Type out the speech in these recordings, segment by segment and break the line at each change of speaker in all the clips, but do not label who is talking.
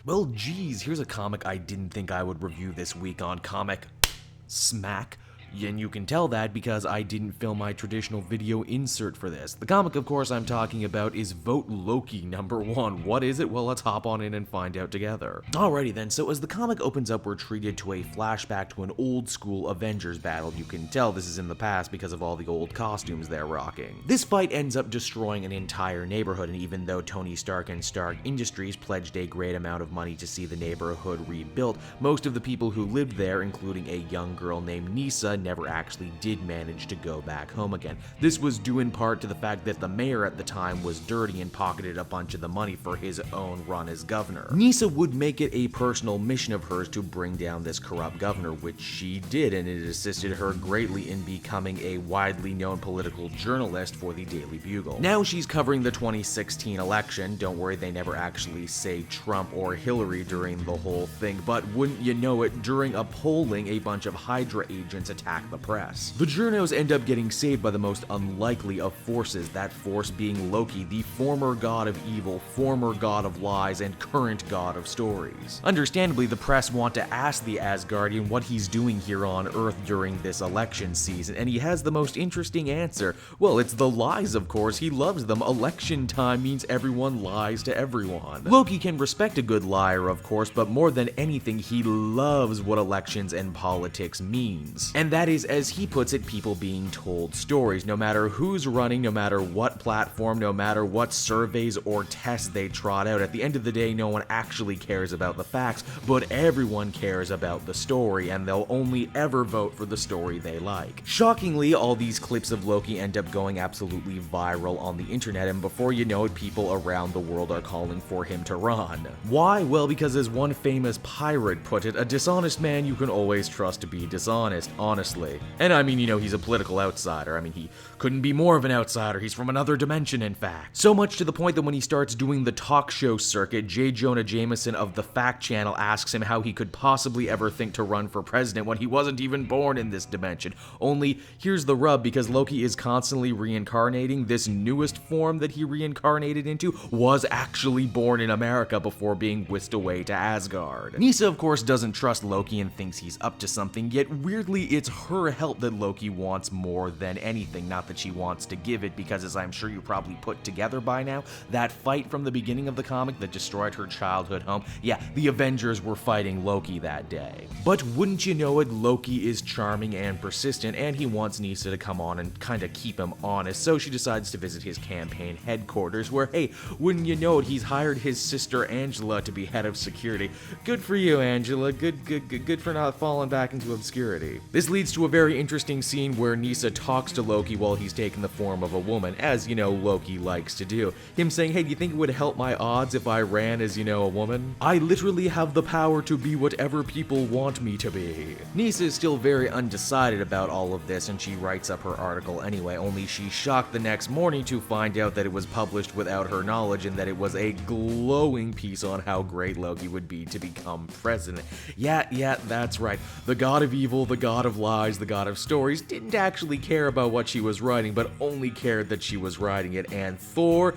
Well, geez, here's a comic I didn't think I would review this week on Comic Smack. And you can tell that because I didn't film my traditional video insert for this. The comic, of course, I'm talking about is Vote Loki #1. What is it? Well, let's hop on in and find out together. Alrighty then, so as the comic opens up, we're treated to a flashback to an old school Avengers battle. You can tell this is in the past because of all the old costumes they're rocking. This fight ends up destroying an entire neighborhood, and even though Tony Stark and Stark Industries pledged a great amount of money to see the neighborhood rebuilt, most of the people who lived there, including a young girl named Nisa, never actually did manage to go back home again. This was due in part to the fact that the mayor at the time was dirty and pocketed a bunch of the money for his own run as governor. Nisa would make it a personal mission of hers to bring down this corrupt governor, which she did, and it assisted her greatly in becoming a widely known political journalist for the Daily Bugle. Now she's covering the 2016 election. Don't worry, they never actually say Trump or Hillary during the whole thing, but wouldn't you know it, during a polling, a bunch of Hydra agents attacked the press. The journos end up getting saved by the most unlikely of forces, that force being Loki, the former god of evil, former god of lies, and current god of stories. Understandably, the press want to ask the Asgardian what he's doing here on Earth during this election season, and he has the most interesting answer. Well, it's the lies, of course. He loves them. Election time means everyone lies to everyone. Loki can respect a good liar, of course, but more than anything, he loves what elections and politics means. And that is, as he puts it, people being told stories. No matter who's running, no matter what platform, no matter what surveys or tests they trot out, at the end of the day, no one actually cares about the facts, but everyone cares about the story, and they'll only ever vote for the story they like. Shockingly, all these clips of Loki end up going absolutely viral on the internet, and before you know it, people around the world are calling for him to run. Why? Well, because as one famous pirate put it, a dishonest man you can always trust to be dishonest, honestly. And I mean, you know, he's a political outsider. I mean, he couldn't be more of an outsider. He's from another dimension, in fact. So much to the point that when he starts doing the talk show circuit, J. Jonah Jameson of the Fact Channel asks him how he could possibly ever think to run for president when he wasn't even born in this dimension. Only, here's the rub, because Loki is constantly reincarnating, this newest form that he reincarnated into was actually born in America before being whisked away to Asgard. Nisa, of course, doesn't trust Loki and thinks he's up to something, yet weirdly, it's her help that Loki wants more than anything. Not that she wants to give it, because as I'm sure you probably put together by now, that fight from the beginning of the comic that destroyed her childhood home, yeah, the Avengers were fighting Loki that day. But wouldn't you know it, Loki is charming and persistent, and he wants Nisa to come on and kind of keep him honest, so she decides to visit his campaign headquarters, where, hey, wouldn't you know it, he's hired his sister Angela to be head of security. Good for you, Angela. Good for not falling back into obscurity. This leads to a very interesting scene where Nisa talks to Loki while he's taking the form of a woman, as, you know, Loki likes to do. Him saying, hey, do you think it would help my odds if I ran as, you know, a woman? I literally have the power to be whatever people want me to be. Nisa is still very undecided about all of this, and she writes up her article anyway, only she's shocked the next morning to find out that it was published without her knowledge and that it was a glowing piece on how great Loki would be to become president. Yeah, that's right. The god of evil, the god of lies, the god of stories didn't actually care about what she was writing, but only cared that she was writing it, and Thor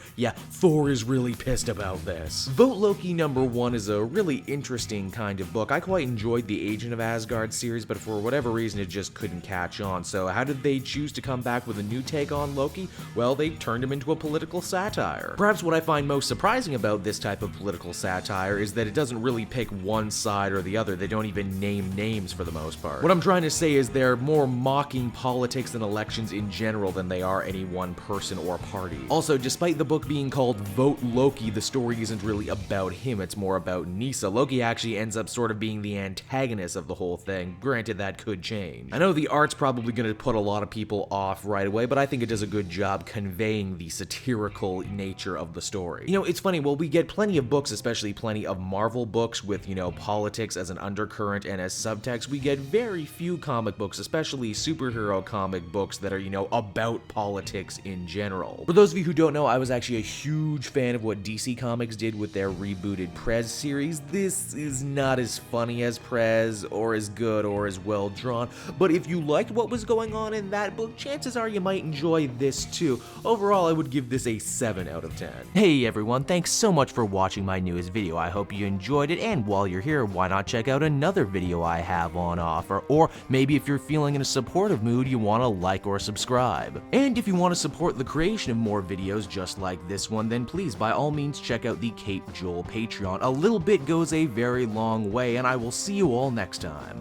is really pissed about this. Vote Loki #1 is a really interesting kind of book. I quite enjoyed the Agent of Asgard series, but for whatever reason it just couldn't catch on. So how did they choose to come back with a new take on Loki? Well, they turned him into a political satire. Perhaps what I find most surprising about this type of political satire is that it doesn't really pick one side or the other. They don't even name names for the most part. What I'm trying to say is they're more mocking politics and elections in general than they are any one person or party. Also, despite the book being called Vote Loki, the story isn't really about him, it's more about Nisa. Loki actually ends up sort of being the antagonist of the whole thing. Granted, that could change. I know the art's probably going to put a lot of people off right away, but I think it does a good job conveying the satirical nature of the story. You know, it's funny, well, we get plenty of books, especially plenty of Marvel books with, you know, politics as an undercurrent and as subtext. We get very few comic comic books, especially superhero comic books that are, about politics in general. For those of you who don't know, I was actually a huge fan of what DC Comics did with their rebooted Prez series. This is not as funny as Prez, or as good, or as well drawn, but if you liked what was going on in that book, chances are you might enjoy this too. Overall, I would give this a 7 out of 10. Hey everyone, thanks so much for watching my newest video. I hope you enjoyed it, and while you're here, why not check out another video I have on offer, or maybe if you're feeling in a supportive mood, you want to like or subscribe. And if you want to support the creation of more videos just like this one, then please by all means check out the Cape Joel Patreon. A little bit goes a very long way, and I will see you all next time.